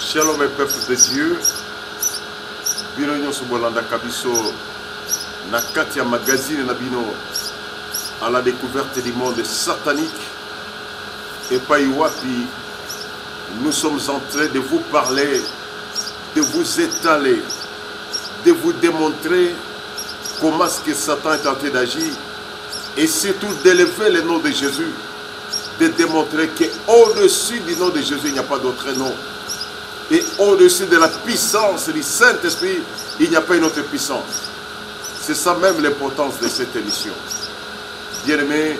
Shalom et peuple de Dieu. Bino Sobolanda Kabiso Nakatia magazine Nabino à la découverte du monde satanique. Et Païwapi, nous sommes en train de vous parler, de vous étaler, de vous démontrer comment est-ce que Satan est en train d'agir et surtout d'élever le nom de Jésus, de démontrer qu'au-dessus du nom de Jésus, il n'y a pas d'autre nom. Et au-dessus de la puissance du Saint-Esprit, il n'y a pas une autre puissance. C'est ça même l'importance de cette émission. Bien-aimés,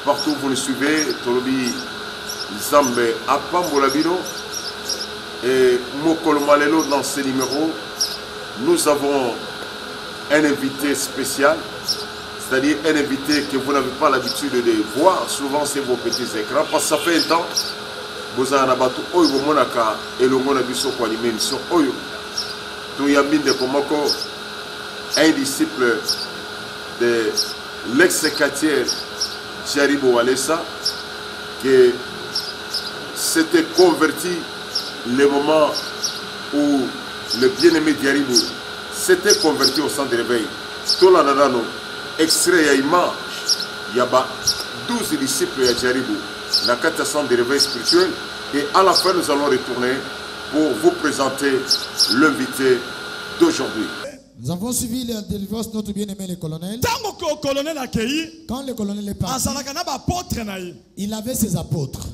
partout où vous le suivez, Tolobi Zambe Apambolabino et Mokolomalelo dans ce numéro, nous avons un invité spécial, c'est-à-dire un invité que vous n'avez pas l'habitude de voir, souvent c'est vos petits écrans, parce que ça fait un temps, vous avez un disciple de l'ex-secrétaire Djaribo Walesa qui s'était converti le moment où le bien-aimé Djaribo s'était converti au centre de réveil. Tout là dedans, extrait et image, il y a 12 disciples de Djaribo dans le centre de réveil spirituel. Et à la fin, nous allons retourner pour vous présenter l'invité d'aujourd'hui. Nous avons suivi la délivrance de notre bien-aimé le colonel. Quand le colonel est parti, il avait ses apôtres.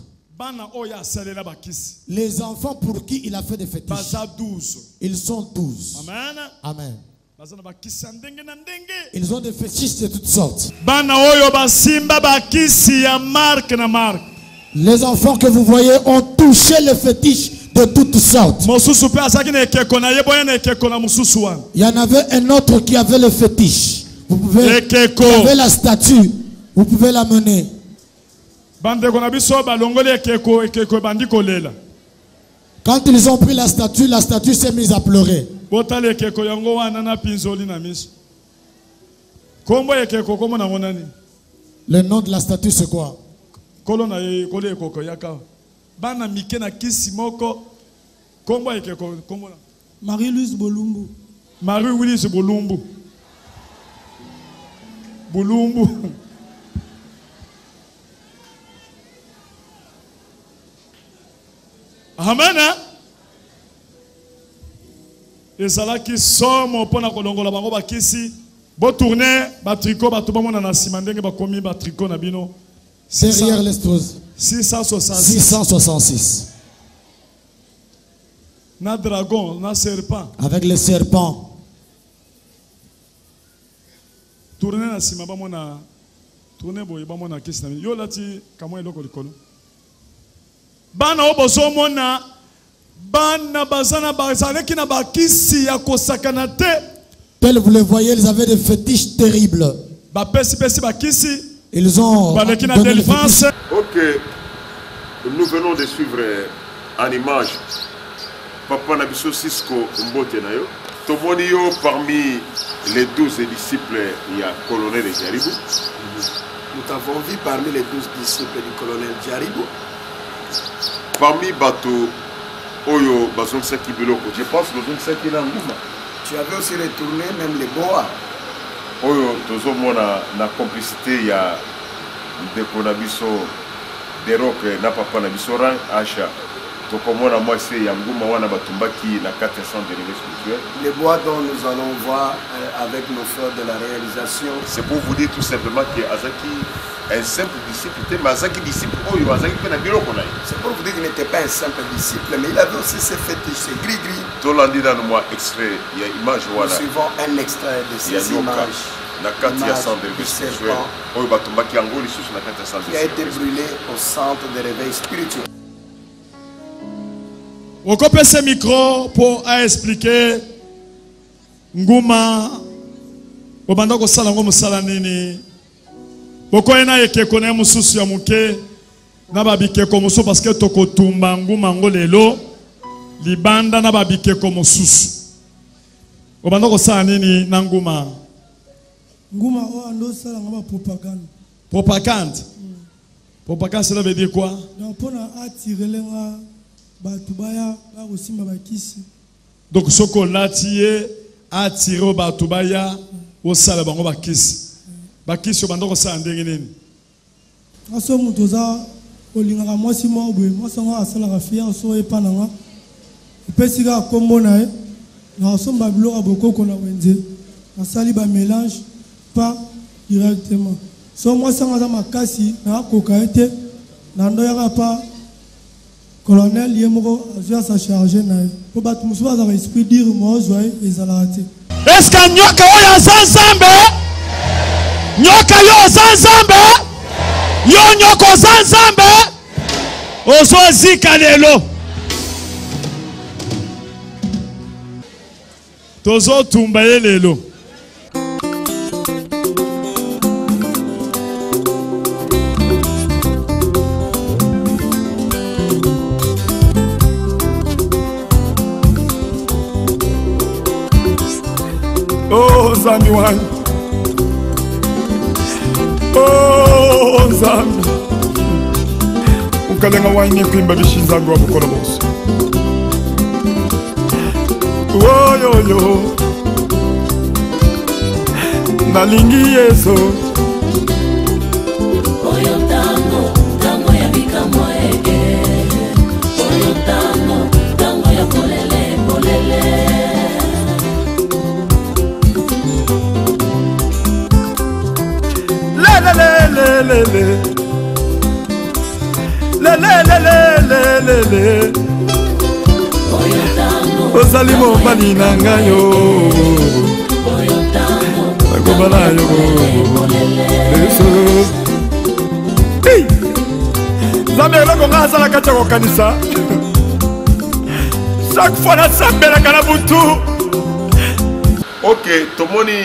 Les enfants pour qui il a fait des fétiches. Ils sont 12. Amen. Amen. Ils ont des fétiches de toutes sortes. Les enfants que vous voyez ont touché les fétiches de toutes sortes. Il y en avait un autre qui avait le fétiche. Vous pouvez, vous avez la statue, vous pouvez la mener. Quand ils ont pris la statue s'est mise à pleurer. Le nom de la statue c'est quoi? Marie-Louise Bolumbu. Marie-Louise Bolumbu. Bolumbu. Amen. Et ça là qui sort mon pona kolongola bango bakisi bo tourner ba tricot ba toba mona na simandenge ba komi ba tricot na bino derrière l'estrose 666 na dragon na serpent avec les serpents. Tourner na sima ba mona tourner boye ba mona kisi na yo lati kamwe eloko likolo bana obozo mona bana bazana bazana ki na bakisi ya kosakana te. Tel vous le voyez, ils avaient des fétiches terribles. Ba pesi pesi bakisi. Ils ont donné le fétiche. Ok, nous venons de suivre en image Papa Nabiso Cisco Mbote Nayo. Tomonio parmi les 12 disciples, il y a le colonel Djaribo. Nous t'avons vu parmi les 12 disciples du colonel Djaribo. Parmi Bato Oyo Bazon Saki Biloko, je pense que Bazon Saki Nangouma. Tu avais aussi retourné même les bois. Oyo Tozo Mona na complicité, il y a des Konabiso, des rocs, na Papa Nabiso Rang, Acha. Tokomona moi c'est Yangouma Wana Batumbaki, na 400 dérivés spirituels. Les bois dont nous allons voir avec nos frères de la réalisation. C'est pour vous dire tout simplement que Azaki un simple disciple, mais Azaki disciple, c'est pour vous dire qu'il n'était pas un simple disciple, mais il avait aussi ses fétiches, ses gris-gris. Extrait, il y a image. Nous suivons un extrait de ces images. Qui a été brûlé au centre de réveil spirituel. On coupe ce micro pour expliquer Ngouma, Obandako Salango Salanini. Pourquoi il y a quelqu'un qui a mususu ya muke na babike ko musu parce que toko tumba nguma ngolelo libanda na babike ko mususu obanda ko sa nini na nguma o ando sala ngaba propagande propagande cela veut dire quoi? Donc pour attirer Donc ce qu'on a tiré a tiré au batubaya au salabango bakisi. Bakisi au bandoko sa ndengeneni. Aso mutoza olingaka mwasi mwa boye mwasi ngo asalaka fier so epananga. Epesika kombo na ye. Na osomba biloko bokoko na wenze. Asali ba mélange pas directement. So mwasi ngo za makasi na koka ete na ndoyaka pa colonel yemoko azwa sa charger na ye. Po batu musuba za esprit dire mo zoye ezala te. Est-ce que nyoka oya zanzambe? Nyoka yo zanzambe? Yo nyoko zanzambe? Ozo zika lelo. Tozo tumba ye lelo. Oh Zami wan. Oh Zami. Ukalenga wine kwimba bishinzangu wa bukora bosi. Oh yo yo. Nalingi yeso. Oyo tango ya bikamo ege. Oyo tango ya polele polele. Le Ozali mobali na ngayo Agobala yo Hey Zame eloko nga asala kati ya kokanisa Chaque fois na sambelaka na butu. Ok, tomoni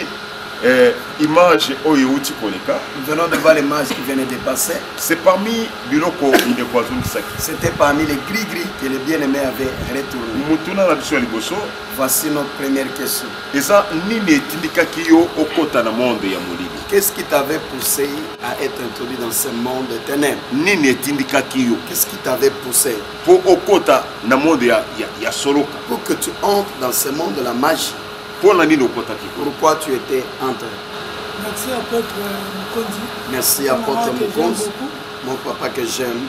image oyo uti koleka. Nous venons de voir l'image qui venait de passer. C'est parmi biloko indekwazuni saki. C'était parmi les gris-gris que les bien-aimés avaient retourné. Mutuna na biso liboso. Voici notre première question. Eza nini etindikaki yo okota na monde ya molili? Qu'est-ce qui t'avait poussé à être introduit dans ce monde de ténèbres? Nini etindikaki yo? Qu'est-ce qui t'avait poussé Po okota na monde ya soloka? pour que tu entres dans ce monde de la magie? Pourquoi tu étais entré? Merci apôtre Mukonzi. Merci apôtre Mukonzi, mon papa que j'aime.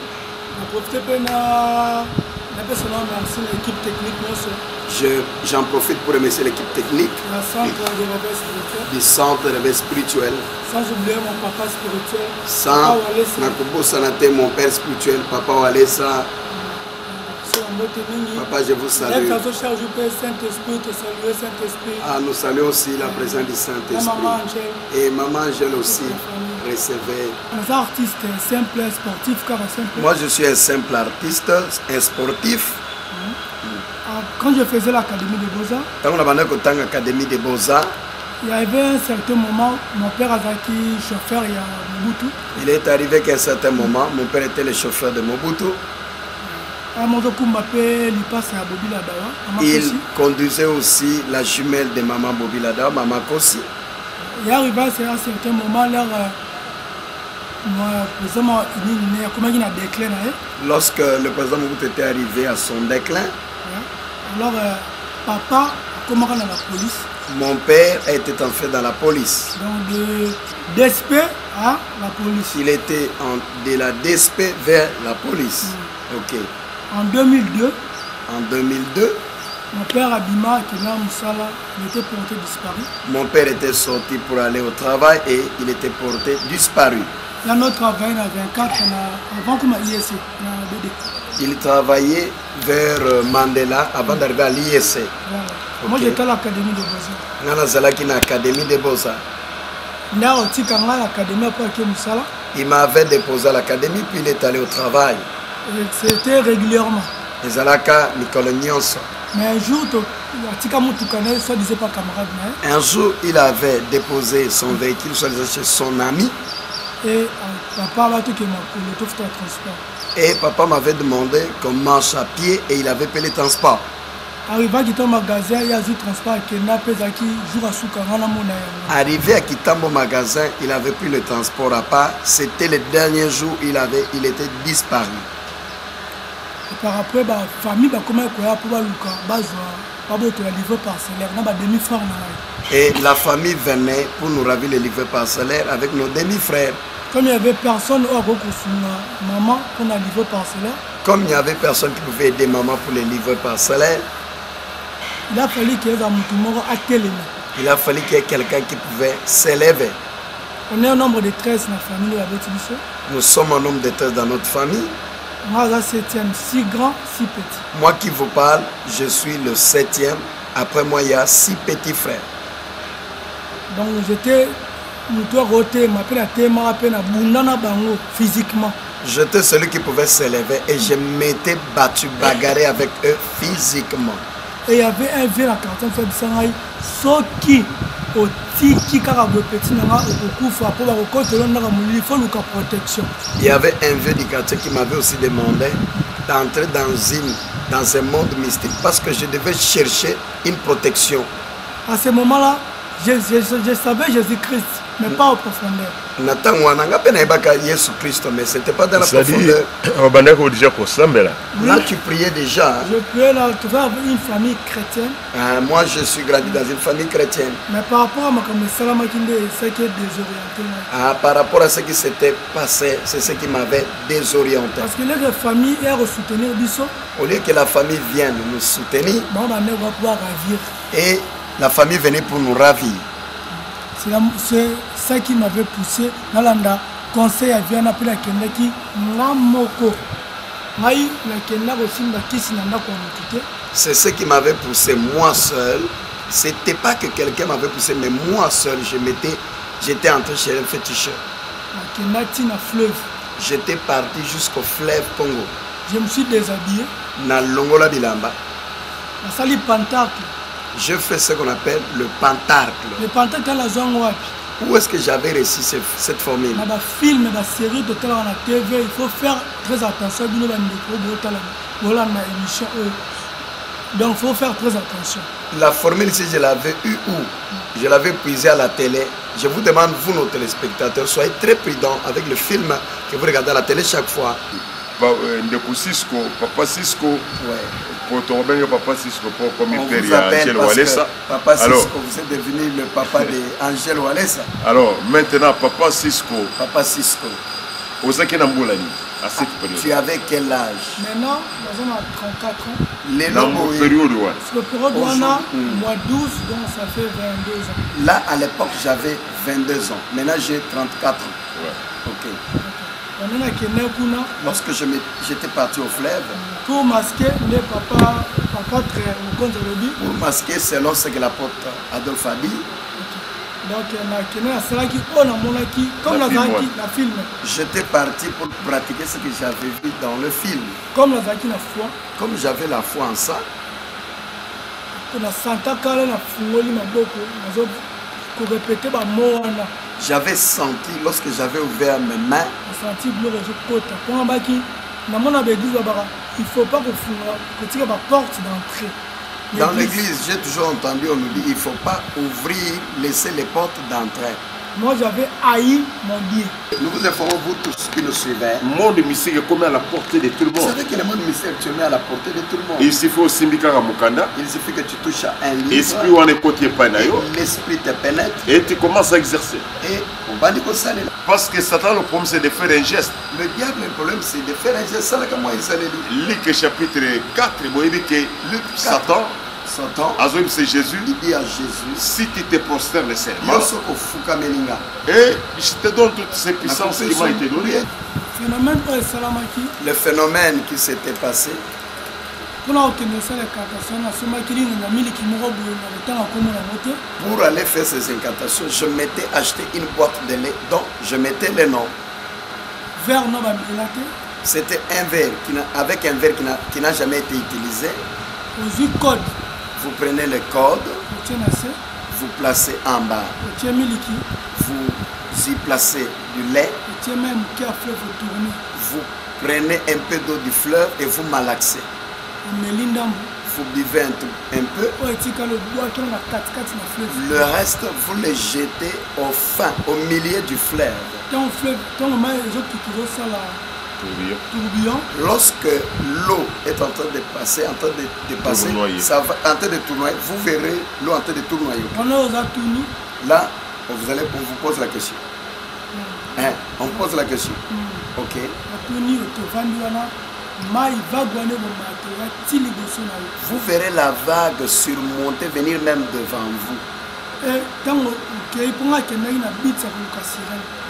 J'en profite pour remercier l'équipe technique du centre de réveil spirituel. Sans oublier mon papa spirituel. Sans Nakubo Sanate, mon père spirituel, Papa Walesa. Papa, je vous salue. Ah, nous saluons aussi la présence du Saint-Esprit. Et Maman Angèle aussi. Recevez. Moi, je suis un simple artiste, un sportif. Quand je faisais l'Académie des Beaux-Arts, il y avait un certain moment, mon père Azaki, chauffeur, il y a Mobutu. Il est arrivé qu'à un certain moment, mon père était le chauffeur de Mobutu. Il conduisait aussi la jumelle de Maman Bobi Ladawa, Maman Kossi. Il est arrivé à un certain moment, lorsque le président Mobutu était arrivé à son déclin, alors papa a commencé dans la police. Mon père était entré dans la police. Donc de DSP à la police. Il était de la DSP vers la police. Ok. En 2002. En 2002. Mon père Abima, qui est là, Moussala, il était porté disparu. Mon père était sorti pour aller au travail et il était porté disparu. Là, notre travail, il y a 24 avant qu'on ait ISC. Il travaillait vers Mandela avant d'arriver à l'ISC. Voilà. Okay. Moi, j'étais à l'Académie des Beaux-Arts. Il m'avait déposé à l'académie, puis il est allé au travail. C'était régulièrement. Mais un jour, il avait déposé son véhicule chez son ami. Et papa m'avait demandé qu'on marche à pied et il avait payé le transport. Arrivé à Kitambo magasin, il avait pris le transport à part. C'était le dernier jour il était disparu. par après la famille comment quoi pour le livre parcellaire na demi-frère. Et la famille venait pour nous ravir les livres parcellaires avec nos demi-frères. Comme il n'y avait personne maman pour le livre parcellaire. Comme il n'y avait personne qui pouvait aider maman pour les livres parcellaires. Il a fallu qu'il y ait Il a fallu qu'il y ait quelqu'un qui pouvait s'élever. On est un nombre de 13 dans la famille. Nous sommes un nombre de 13 dans notre famille. Moi, je suis 7e, si grand, si petit. Moi qui vous parle, je suis le 7e. Après moi, il y a 6 petits frères. Donc j'étais physiquement. J'étais celui qui pouvait s'élever et je m'étais battu, bagarré avec eux physiquement. Et il y avait un vieux à 40 ans qui il y avait un vieux du quartier qui m'avait aussi demandé d'entrer dans un monde mystique parce que je devais chercher une protection. À ce moment-là, je savais Jésus-Christ, mais pas en profondeur. Mais c'était pas dans la profondeur. Là, tu priais déjà. Je priais là, tu vois, une famille chrétienne. Moi, je suis grandi dans une famille chrétienne. Mais par rapport à ma ce qui est désorienté. Par rapport à ce qui s'était passé, c'est ce qui m'avait désorienté. Parce que la famille est soutenir Bissot. Au lieu que la famille vienne nous soutenir, et la famille venait pour nous ravir. C'est ça qui m'avait poussé dans le conseil à Vienne après la Kenaki Namoko. C'est ce qui m'avait poussé moi seul. C'était pas que quelqu'un m'avait poussé, mais moi seul, j'étais entré chez un féticheur. J'étais parti jusqu'au fleuve Congo. Je me suis déshabillé. Na Longola Bilamba. Sali pentacle. Je fais ce qu'on appelle le pentacle. Le pentacle est la zone wapi. Où est-ce que j'avais réussi cette formule? Dans les films, dans les séries de la TV, il faut faire très attention. Donc il faut faire très attention. La formule, si je l'avais eue où? Je l'avais puisée à la télé. Je vous demande, vous nos téléspectateurs, soyez très prudents avec le film que vous regardez à la télé chaque fois. Ndeko Cisco, Papa Cisco. Ouais. Papa Cisco, comme on il vous appelle parce que Papa Cisco, alors, vous êtes devenu le papa d'Angèle Walesa. Alors, maintenant, Papa Cisco. Papa Cisco. Tu avais quel âge? Maintenant, nous sommes à 34 ans. Les longues périodes, ouais. Parce que pour mois 12, donc ça fait 22 ans. Là, à l'époque, j'avais 22 ans. Maintenant, j'ai 34 ans. Ouais. Ok. Lorsque j'étais parti au fleuve, pour masquer les papa très pour masquer selon ce que l'apôtre Adolphe a dit. Donc comme la film. J'étais parti pour pratiquer ce que j'avais vu dans le film. Comme la foi. Comme j'avais la foi en ça. J'avais senti, lorsque j'avais ouvert mes mains, il ne faut pas que tu aies la porte d'entrée. Dans l'église, j'ai toujours entendu, on nous dit, il ne faut pas ouvrir, laisser les portes d'entrée. Moi, j'avais haï mon Dieu. Nous vous informons, vous tous qui nous suivez. Le monde mystique est comme à la portée de tout le monde. Vous savez que le monde mystique est à la portée de tout le monde. Il suffit aussi il suffit que tu touches à un livre. L'esprit te pénètre. Et tu commences à exercer. Et on va dire que ça. Parce que Satan, le problème, c'est de faire un geste. Le diable, le problème, c'est de faire un geste. Ça, là, comment il s'en est dit. Luc chapitre 4, il dit que Satan. C'est Jésus. Il dit à Jésus, si tu te prosternes le serment, et je te donne toutes ces puissances qui m'ont été données. Le phénomène qui s'était passé, pour aller faire ces incantations, je m'étais acheté une boîte de lait dont je mettais les noms. C'était un verre avec un verre qui n'a jamais été utilisé. Vous prenez le code, vous placez en bas, vous y placez du lait, vous prenez un peu d'eau du fleuve et vous malaxez. Vous buvez un peu, le reste vous le jetez au milieu du fleuve. tourbillon. Lorsque l'eau est en train de passer, ça va en train de tournoyer, vous verrez l'eau en train de tournoyer. Là, on vous pose la question. Hein? On pose la question. Ok. Vous verrez la vague surmonter, venir même devant vous.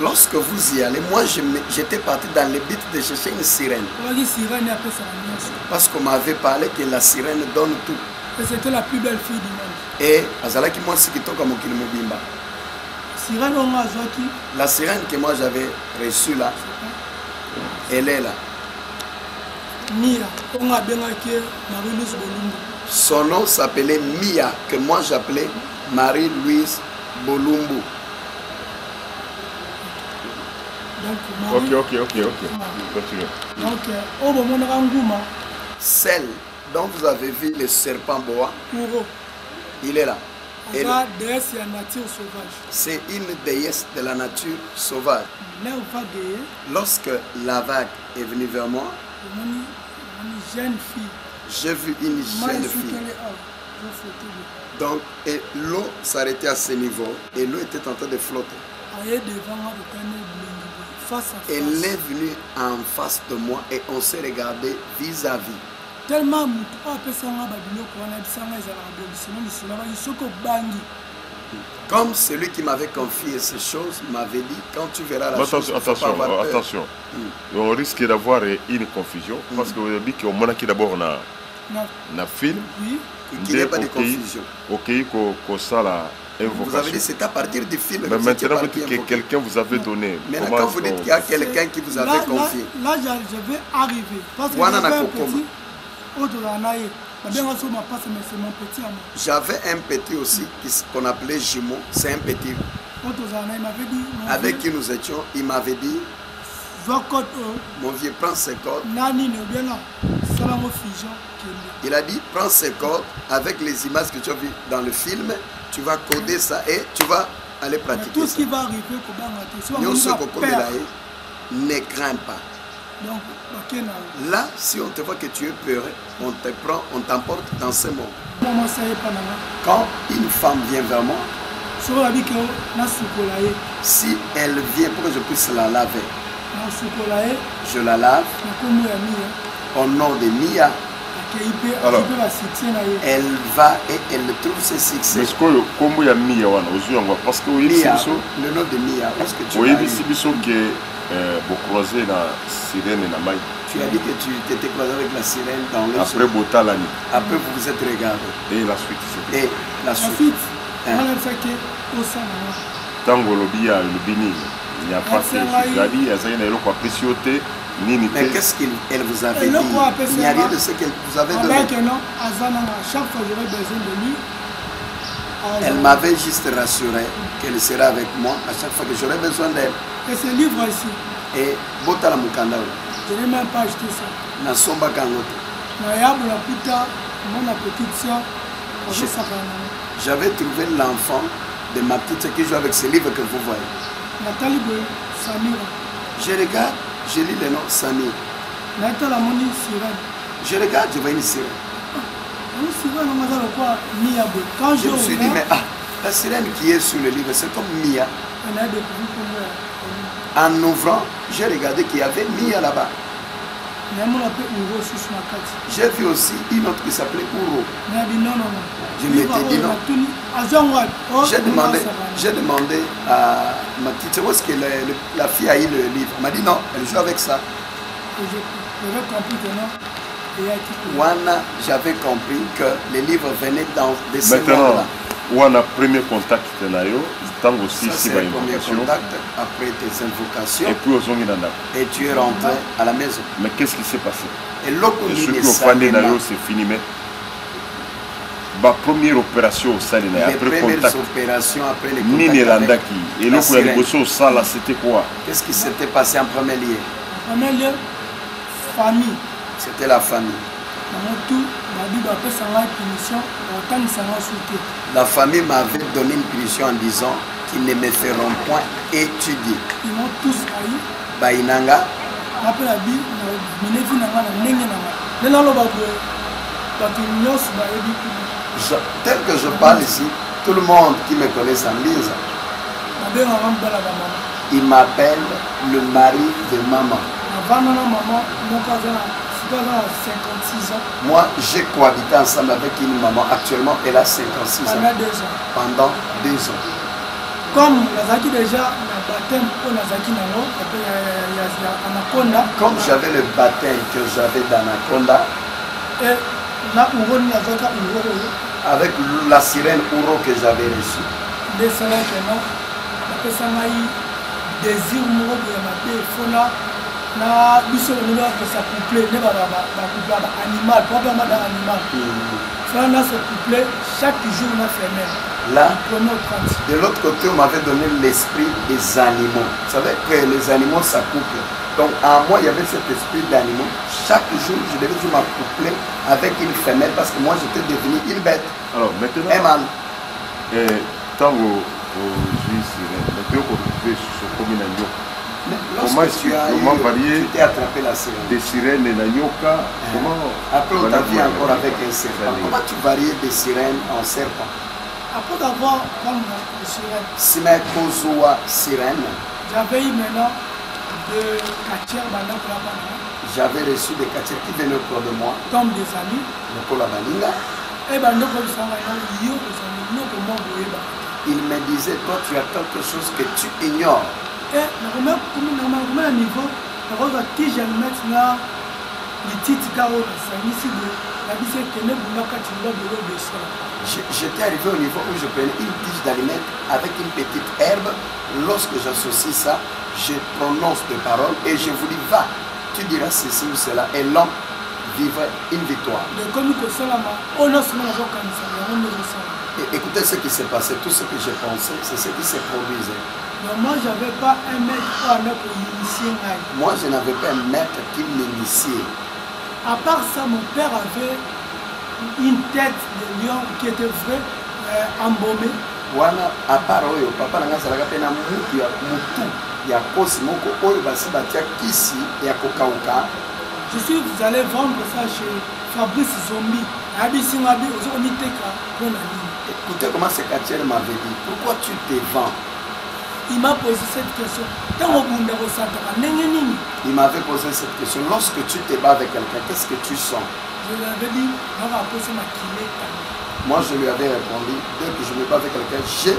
Lorsque vous y allez, moi j'étais parti dans les bits de chercher une sirène. Parce qu'on m'avait parlé que la sirène donne tout. Et c'était la plus belle fille du monde. Et la sirène que moi j'avais reçue là, elle est là. Son nom s'appelait Mia, que moi j'appelais Marie-Louise Bolumbu. Ok. Continue. Donc, celle dont vous avez vu le serpent boa, il est là. C'est une déesse de la nature sauvage. Lorsque la vague est venue vers moi, j'ai vu une jeune fille. Donc, et l'eau s'arrêtait à ce niveau et l'eau était en train de flotter. Elle est venue en face de moi et on s'est regardé vis-à-vis. Comme celui qui m'avait confié ces choses m'avait dit, quand tu verras la chose, attention. On risque d'avoir une confusion parce que vous dit qu'on a d'abord un film. Qu'il n'y ait pas de confusion. Vous avez dit c'est à partir du film. Mais maintenant vous dites que quelqu'un vous avait donné. Maintenant quand vous dites qu'il y a quelqu'un qui vous avait confié. Là je vais arriver. Parce que j'avais un petit aussi qu'on appelait jumeau. C'est un petit. Avec qui nous étions, il m'avait dit, mon vieux, prends ces cordes. Il a dit, prends ces cordes avec les images que tu as vues dans le film, tu vas coder ça et tu vas aller pratiquer tout ça. Ce qui va arriver, ne crains pas. Là, si on te voit que tu es peureux, on te prend, on t'emporte dans ce monde. Quand une femme vient vers moi, si elle vient pour que je puisse la laver, je la lave au nom de Mia. Alors, elle va et elle trouve ses succès. Parce que comme il y a Mia, parce que Mia, le nom de Mia, est-ce que tu as vous croisez la sirène et la maille. Tu as dit que tu t'étais croisé avec la sirène dans le après Botalani. Après vous vous êtes regardé. Et la suite c'était. Et la suite. Tango lobia le bini. Il n'y a pas que Gadi, il y a une précieuse. Mais qu'est-ce qu'elle vous avait dit? Il n'y a rien de ce qu'elle vous avait donné. Elle m'avait juste rassuré qu'elle serait avec moi à chaque fois que j'aurais besoin d'elle. Et ce livre ici. Et Botala Mukanda. Je n'ai même pas acheté ça. Nasomba Kangoto. J'avais trouvé l'enfant de ma petite qui joue avec ce livre que vous voyez. Nathalie Samira. Je regarde, je lis le nom Samir. Je regarde, je vois une sirène. Quand je me suis dit, mais la sirène qui est sur le livre, c'est comme Mia. En ouvrant, j'ai regardé qu'il y avait Mia là-bas. J'ai vu aussi une autre qui s'appelait Ouro. Je m'étais dit non. J'ai demandé à ma petite, où est-ce que la fille a eu le livre? Elle m'a dit non, elle joue avec ça. J'avais compris que les livres venaient de ce monde-là. Wana premier contact tant aussi ça, c'est le premier contact après tes invocations. Et puis et tu es rentré à la maison. Mais qu'est-ce qui s'est passé? Et l'autre c'est fini, mais la première opération au Salina après contact. Opérations après les contacts. Et l'autre c'était quoi? Qu'est-ce qui s'était passé en premier lieu? En premier lieu, famille. C'était la famille. La famille m'avait donné une punition en disant qu'ils ne me feront point étudier. Ils m'ont tous haï. Bainanga. Tel que je parle ici, tout le monde qui me connaît s'amuse. Il m'appelle le mari de maman. Moi, j'ai cohabité ensemble avec une maman. Actuellement, elle a 56 ans. Pendant 2 ans. Comme j'avais le baptême que j'avais d'Anaconda, avec la sirène Ouro que j'avais reçue. Là, de l'autre côté, on m'avait donné l'esprit des animaux. Vous savez que les animaux s'accouplent. Donc, en moi, il y avait cet esprit d'animaux. Chaque jour, je devais m'accoupler avec une femelle parce que moi, j'étais devenu une bête. Alors, maintenant, tant au juif, comment est-ce que tu as attrapé la sirène? Des sirènes et Nanyoka. Après, on t'a vu encore avec un serpent. Comment tu variais des sirènes en serpent? Après d'avoir comme sirène. Sirène. J'avais eu maintenant de quartiers. J'avais reçu des quartiers qui venaient autour de moi. Comme des amis. Et il me disait, toi tu as quelque chose que tu ignores. J'étais arrivé au niveau où je prenais une tige d'aliment avec une petite herbe. Lorsque j'associe ça, je prononce des paroles et je vous dis, va, tu diras ceci ou cela, et l'homme vivrait une victoire. Et écoutez ce qui s'est passé, tout ce que j'ai pensé, c'est ce qui s'est produit. Moi, je n'avais pas un maître pour initier. Moi, je n'avais pas un maître qui m'initiait. À part ça, mon père avait une tête de lion qui était vraie, embaumée. Voilà, à part oyo, papa n'a pas pena mutu ya kosi moko oyo basi batia kisi ya kokauka. Je suis allé vendre ça chez Fabrice Zombi. Écoutez comment ce quartier m'avait dit. Pourquoi tu te vends? Il m'a posé cette question. Il m'avait posé cette question. Lorsque tu te bats avec quelqu'un, qu'est-ce que tu sens? Je lui avais dit, moi je lui avais répondu, dès que je me bats avec quelqu'un, j'ai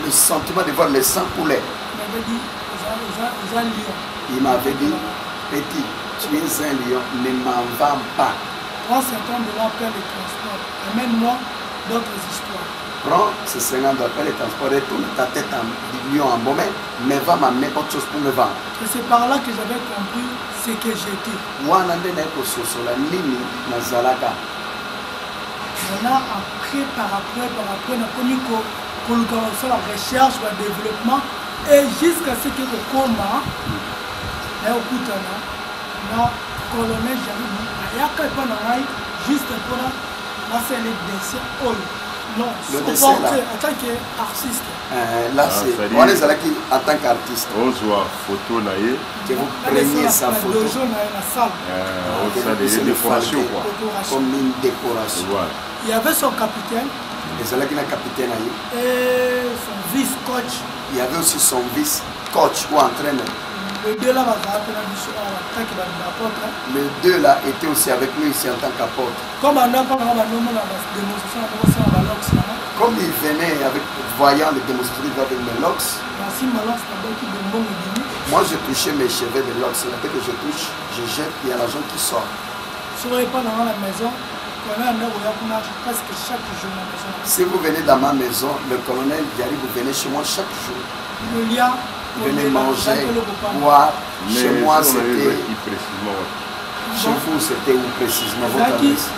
le sentiment de voir le sang couler. Il m'avait dit, petit, tu es un lion, ne m'en vends pas. Prends 50 $ pour le transport. Amène-moi d'autres histoires. Prends ces 50 $ pour le transport, retourne ta tête en lion en moment, mais va m'amener autre chose pour me vendre. Et c'est par là que j'avais compris ce que j'étais. Maintenant, après, par après, on a connu la recherche, le développement, et jusqu'à ce que le coma, le colonel Jaribou, juste pour la scène de dessin. Non, le dessin là. En tant qu'artiste. Là, c'est. On est là qui en tant qu'artiste. On voit photo naïe. Que vous preniez sa photo. C'est des décorations quoi. Comme une décoration. Il y avait son capitaine. Et c'est là qu'il a capitaine naïe. Et son vice-coach. Il y avait aussi son vice-coach ou entraîneur. Les deux là étaient aussi avec nous ici en tant qu'apôtre. Comme il venait avec voyant les démonstrations avec mes locks. Moi je touchais mes cheveux de locks. Dès que je touche, je jette, il y a l'argent qui sort. Si vous venez dans ma maison, le colonel Diary, vous venez chez moi chaque jour. Venez manger, boire. Chez moi, c'était. Chez vous, c'était où précisément votre adresse?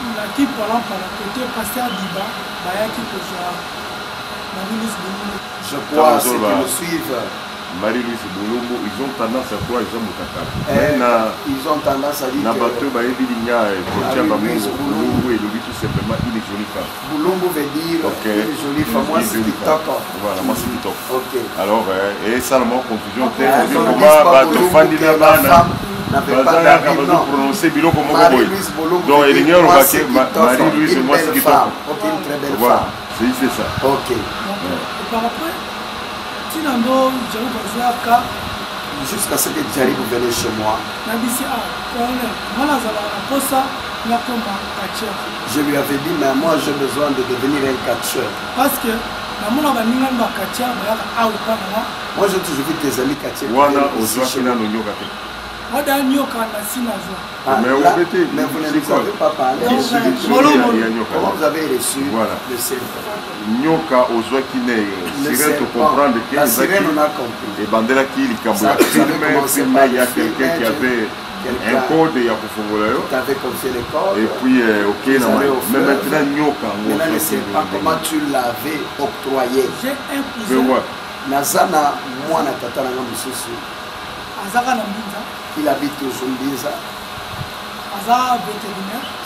Je crois ceux qui me suivent. Marie-Louise Boulombo, ils ont tendance à quoi? Ils ont tendance à dire que Boulombo est tout simplement une jolie femme. Boulombo veut dire une jolie femme. Moi c'est TikTok. Voilà, moi c'est TikTok. Ok. Alors, et ça, la confusion, n'avait pas d'avis, non. Marie-Louise Bolongo, Marie-Louise, moi c'est une femme. Ok, une très belle femme. C'est ça. Ok. Par après, si dans nos cas, jusqu'à ce que Djari venait chez moi, je lui avais dit, mais moi j'ai besoin de devenir un catcheur. Parce que moi j'ai toujours vu tes amis catcheurs. Mais vous ne nous avez pas parlé. Comment vous avez reçu le serpent? La sirène, on a compris. Et Bandela qui il y a quelqu'un qui avait un code et puis ok, mais maintenant le serpent, comment tu l'avais octroyé? J'ai un cousin. Nazana, moi, Natatana Moussou. Il habite toujours Mbinza.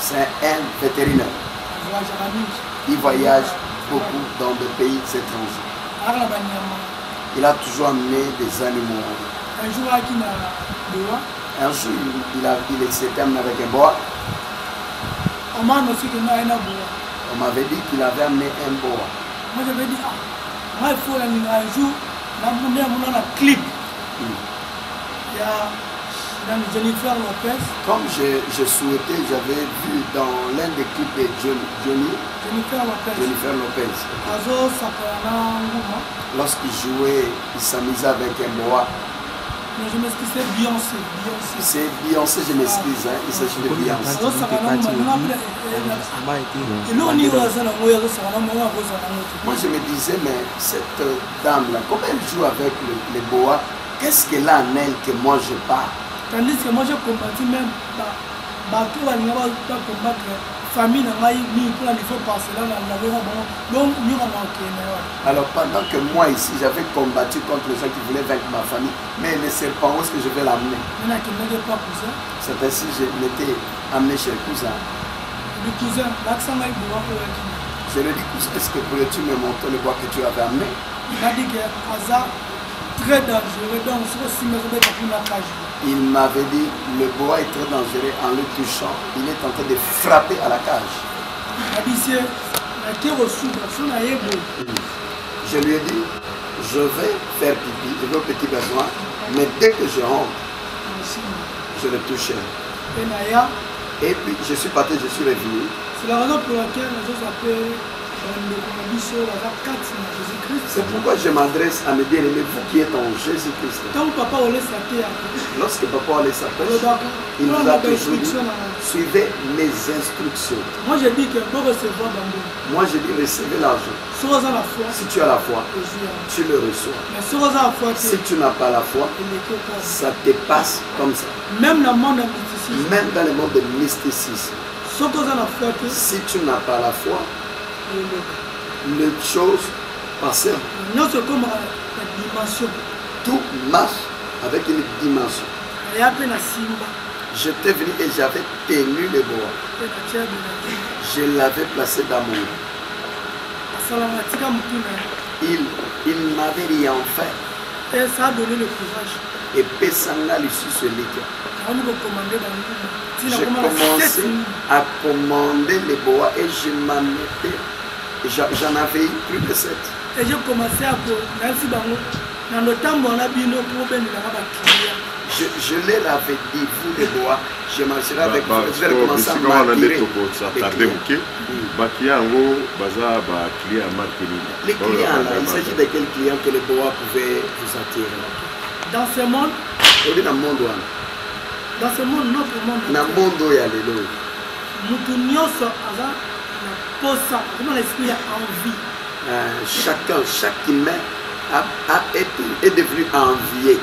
C'est un vétérinaire. Il voyage beaucoup dans des pays étrangers. Il a toujours amené des animaux. Un jour, il s'était amené avec un boa. On m'avait dit qu'il avait amené un boa. Moi, j'avais dit, moi, il faut un jour, on a un clip. Il y a Jennifer Lopez. Comme je souhaitais, j'avais vu dans l'un des clips de Jennifer Lopez. Lorsqu'il jouait, il s'amusait avec un boa. Mais je m'excuse, c'est Beyoncé. C'est Beyoncé, je m'excuse, hein. Il s'agit de Beyoncé. Moi je me disais, mais cette dame-là, comment elle joue avec les boas? Qu'est-ce qu'elle a en elle que moi je pas? Tandis que moi j'ai combattu même bateau à combattre famille n'a pas mis pour il faut passer là donc nous alors pendant que moi ici j'avais combattu contre les gens qui voulaient vaincre ma famille, mais les serpents, où est-ce que je vais l'amener? C'est ainsi que je m'étais amené chez le cousin. Le cousin, je lui ai dit, cousin, est-ce que pourrais-tu me montrer le bois que tu avais amené? Il m'a dit que hasard très dangereux, donc si me remettre pour la cage. Il m'avait dit, le bois est très dangereux, en le touchant, il est en train de frapper à la cage. Je lui ai dit, je vais faire pipi, je vais au petit besoin, mais dès que je rentre, je le touchais. Et puis je suis parti, je suis revenu. C'est la raison pour laquelle je s'appelle c'est pourquoi je m'adresse à mes bien-aimés, vous qui êtes en Jésus-Christ. Lorsque papa allait sa pêche, il nous a toujours dit, suivez mes instructions. Moi je dis que pour recevoir d'abord. Moi je dis recevez l'argent. Si tu as la foi, tu le reçois. Si tu n'as pas la foi, ça te passe comme ça. Même dans le monde mysticisme. Même dans le monde de mysticisme. Si tu n'as pas la foi, les choses passent. Tout marche avec une dimension. J'étais venu et j'avais tenu le bois. Je l'avais placé dans mon lit. Il m'avait rien fait. Et ça a donné le courage. Et Pessanga lui sur ce lit. J'ai commencé à commander les bois et je m'en étais. J'en avais eu plus de 7. Et j'ai commencé à dans le temps où on a bien je leur avais dit, vous les bois, je marcherai avec vous. Je vais commencer à m'attirer. Les clients là, il s'agit de quels clients que les bois pouvaient vous attirer? Dans ce monde, dans ce monde, notre monde, dans le monde où il y a les lois. Chaque humain est devenu envié.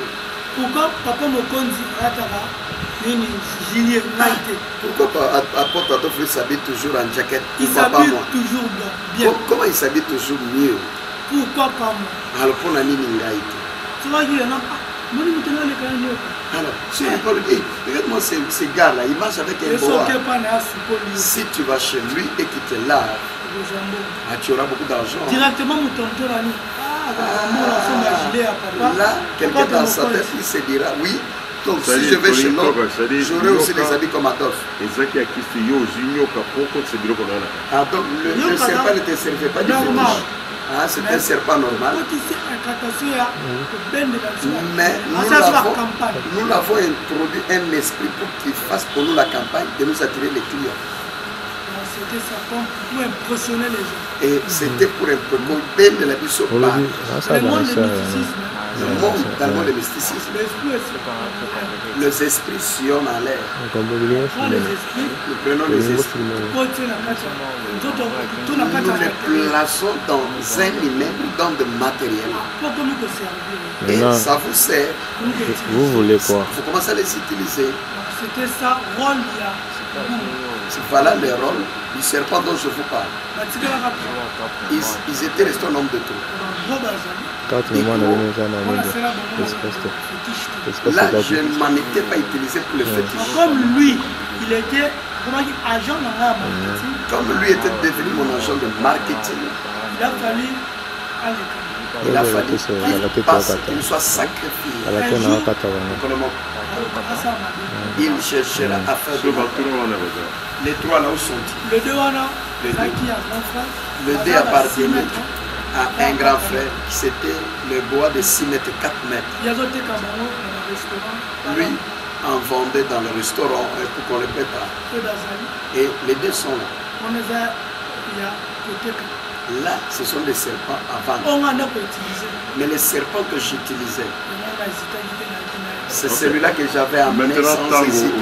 Pourquoi papa Mokonzi pourquoi apôtre Adolphe s'habille toujours en jaquette? Il s'habille toujours bien. Comment il s'habille toujours mieux? Pourquoi pas moi? Alors pour la nini tu vois qu'il y en a alors, regarde-moi ces gars-là, ils marchent avec un boa. Si tu vas chez lui et qu'il te lave, tu auras beaucoup d'argent. Directement, mon tonton là, quelqu'un dans sa tête, il se dira, oui, Donc si je vais chez l'autre, j'aurai aussi les habits comme Adolphe. Ah, donc le serpent ne te servait pas de fétiche. Ah, c'est un serpent normal. Mais nous l'avons introduit un esprit pour qu'il fasse pour nous la campagne de nous attirer les clients. C'était ça pour impressionner les gens. Et c'était pour impressionner de la mission. Le monde du mysticisme. Dans le monde du mysticisme. Les esprits sillonnent en l'air. Nous prenons les esprits. Nous les plaçons dans un immeuble, dans de matériel. Et ça vous sert. Vous voulez quoi? Vous commencez à les utiliser. C'était ça, rôle. Voilà le rôle du serpent dont je vous parle. Ils étaient restés au nombre de tout. Là, je ne m'en étais pas utilisé pour le fétiche. Comme lui, il était agent dans la marketing. Comme lui était devenu mon agent de marketing, il a fallu qu'il passe, qu'il soit sacrifié. Il cherchera à faire de les trois là où sont-ils? Le deux appartenait à un grand frère qui c'était le bois de 6 mètres, 4 mètres. Lui en vendait dans le restaurant pour qu'on ne répète pas. Et les deux sont là. Là, ce sont des serpents à vendre. Mais les serpents que j'utilisais, c'est celui-là que j'avais amené sans hésiter.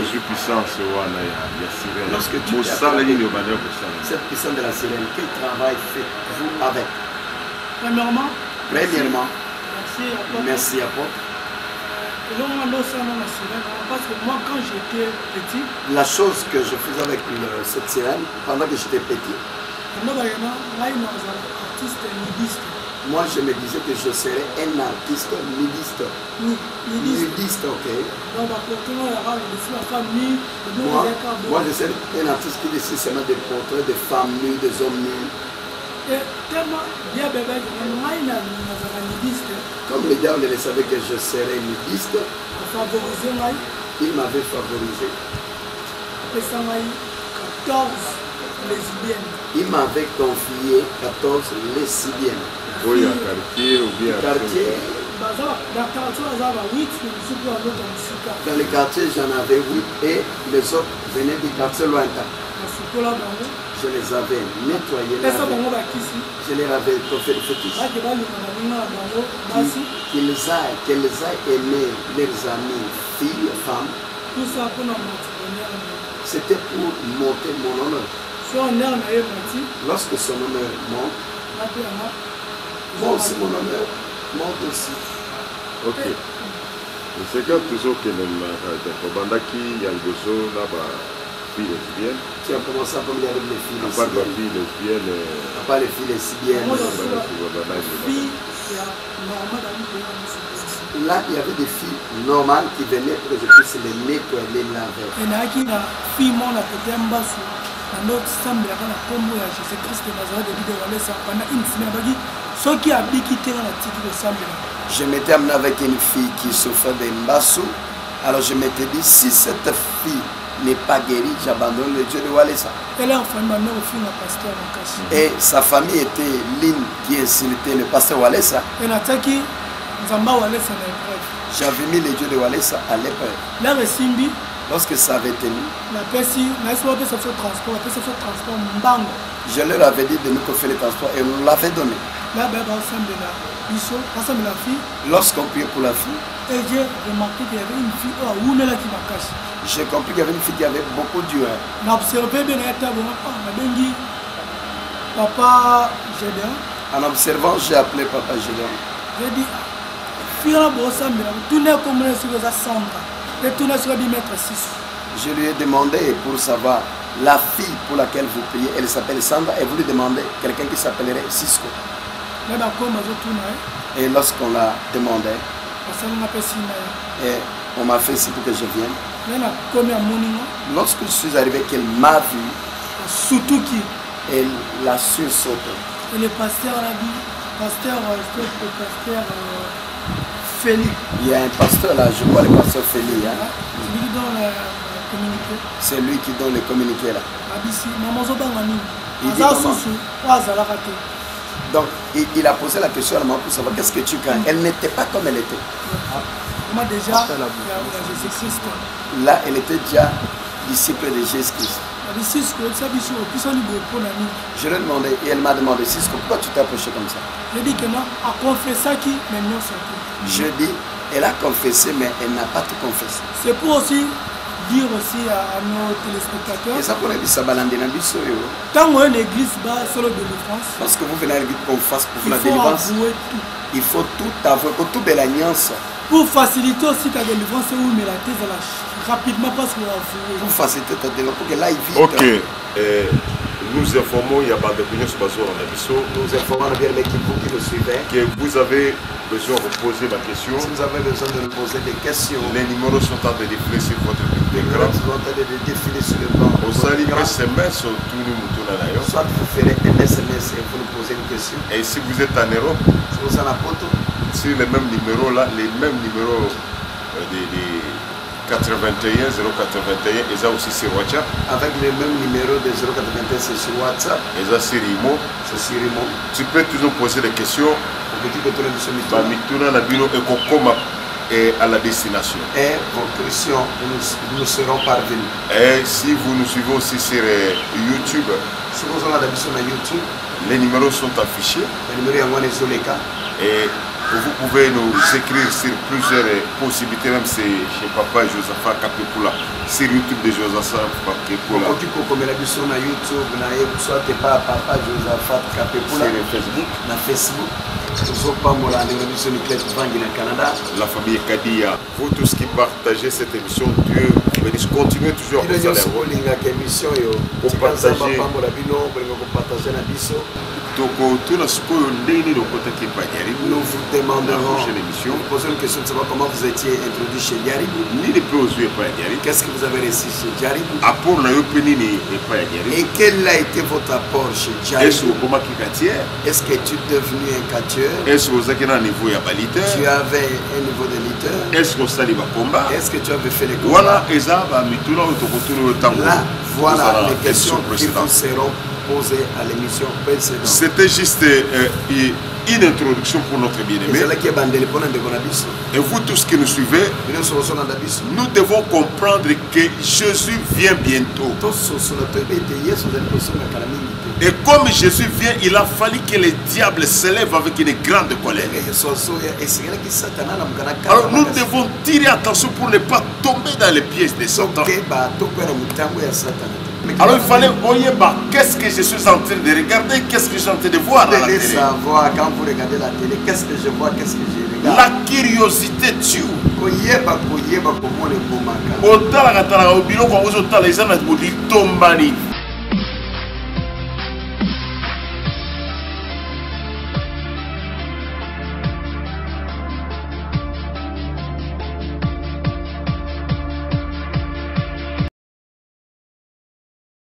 Lorsque tu cette puissance de la sirène, quel travail faites-vous avec? Premièrement, merci apôtre. Parce que moi, quand j'étais petit, la chose que je faisais avec cette sirène, pendant que j'étais petit, moi je me disais que je serais un artiste nudiste. Nudiste, ok. Moi je serais un artiste qui dessine seulement des portraits de femmes nues, des hommes nus. Comme le diable il savait que je serais nudiste, il m'avait favorisé. Il m'avait confié 14 lesbiennes. Oui, à quartier ou bien quartier. Dans les quartiers, j'en avais 8 et les autres venaient du quartier lointain. Je les avais nettoyés. Je les avais fait le fétiche. Qu'ils aient aimé leurs amis, filles, femmes. C'était pour monter mon honneur. Lorsque son honneur monte, moi aussi mon honneur monte aussi. Ok. C'est quand toujours que il y a le besoin là-bas. Tu as commencé à parler avec les filles lesbiennes. À part les filles lesbiennes. Là, il y avait des filles normales qui venaient pour que je puisse les nettoyer, les laver. Je m'étais amené avec une fille qui souffrait de Mbassou. Alors je m'étais dit, si cette fille n'est pas guérie, j'abandonne le Dieu de Walesa. Et sa famille était l'une qui insultait le pasteur Walesa. J'avais mis le Dieu de Walesa à l'épreuve. Lorsque ça avait tenu, je leur avais dit de nous faire les transports et on l'avait donné. Lorsqu'on priait pour la fille, j'ai remarqué qu'il y avait une fille j'ai compris qu'il y avait une fille qui avait beaucoup d'urine. Papa Gédéon. En observant, j'ai appelé Papa Gédéon. J'ai dit, je lui ai demandé pour savoir la fille pour laquelle vous priez, elle s'appelle Sandra, et vous lui demandez quelqu'un qui s'appellerait Cisco. Et lorsqu'on l'a demandé, et on m'a fait ici pour que je vienne. Lorsque je suis arrivé, qu'elle m'a vu, elle l'a sursauté. Et le pasteur a dit, pasteur Félix. Il y a un pasteur là, je vois le pasteur Félix. Hein? Celui qui donne le communiqué. C'est lui qui donne le communiqué là. Donc il a posé la question à la maman pour savoir qu'est-ce que tu gagnes. Elle n'était pas comme elle était. Moi déjà, Jésus-Christ. Là, elle était déjà disciple de Jésus-Christ. Je lui ai demandé, et elle m'a demandé, Cisco, pourquoi tu t'es approché comme ça? Je dis que non, a confessé qui maintenant je dis, elle a confessé, mais elle n'a pas tout confessé. C'est pour aussi dire aussi à nos téléspectateurs. Et ça pour dire ça balande dans biso yo. Quand on est une église bas solo de délivrance. Parce que vous venez à l'église qu'on fasse pour la délivrance. Il faut tout avouer, pour tout belagnasse. Pour faciliter aussi ta délivrance, où mais la thèse rapidement parce que pour faciliter ta délivrance, pour que là il vite. Ok. Nous informons, il y a pas d'opinion sur Bazo en Abisso. Nous informons bien l'équipe qui le suivait. Que vous avez besoin de poser la question. Si vous avez besoin de nous poser des questions. Les numéros sont en train de défiler sur votre écran. Ils sont en train de défiler sur le banc. Au sali SMS, tout le monde d'ailleurs. Soit vous ferez un SMS et vous nous posez une question. Et si vous êtes en Europe, si vous êtes en Apoto, sur les mêmes numéros là, les mêmes numéros des 81 081, et ça aussi sur WhatsApp. Avec les mêmes numéros de 081, c'est sur WhatsApp. Et ça sur Imo. C'est sur Imo. Tu peux toujours poser des questions. Et à la destination. Et vos questions nous seront parvenues. Et si vous nous suivez aussi sur YouTube, si vous avez la mission sur YouTube, les numéros sont affichés. Les numéros et vous pouvez nous écrire sur plusieurs possibilités, même c'est chez Papa Josaphat Kapekula, sur YouTube de Josaphat Kapekula. Sur YouTube, soit Papa Josaphat Kapekula, sur Facebook. La famille Kadia, vous tous qui partagez cette émission, Dieu bénisse, continuez toujours à partager. Nous vous demanderons l'émission. Posez une question de savoir comment vous étiez introduit chez Yaribou. Qu'est-ce que vous avez reçu chez Yaribou? Et quel a été votre apport chez Yaribou? Est-ce que tu es devenu un catcheur? Tu avais un niveau de lutteur? Est-ce que tu avais fait les combats? Là, voilà les questions qui vous seront posées à l'émission précédente. C'était juste une introduction pour notre bien-aimé. Et vous tous qui nous suivez, nous devons comprendre que Jésus vient bientôt. Et comme Jésus vient, il a fallu que les diables s'élèvent avec une grande colère. Alors nous devons tirer attention pour ne pas tomber dans les pièges de Satan. Alors il fallait voyer qu'est-ce que je suis en train de regarder, qu'est-ce que je suis en train de voir à la télé. Savoir quand vous regardez la télé, qu'est-ce que je vois, qu'est-ce que je regarde. La curiosité tue. Otala katala obilo kwa uzo tala izana budi tombani.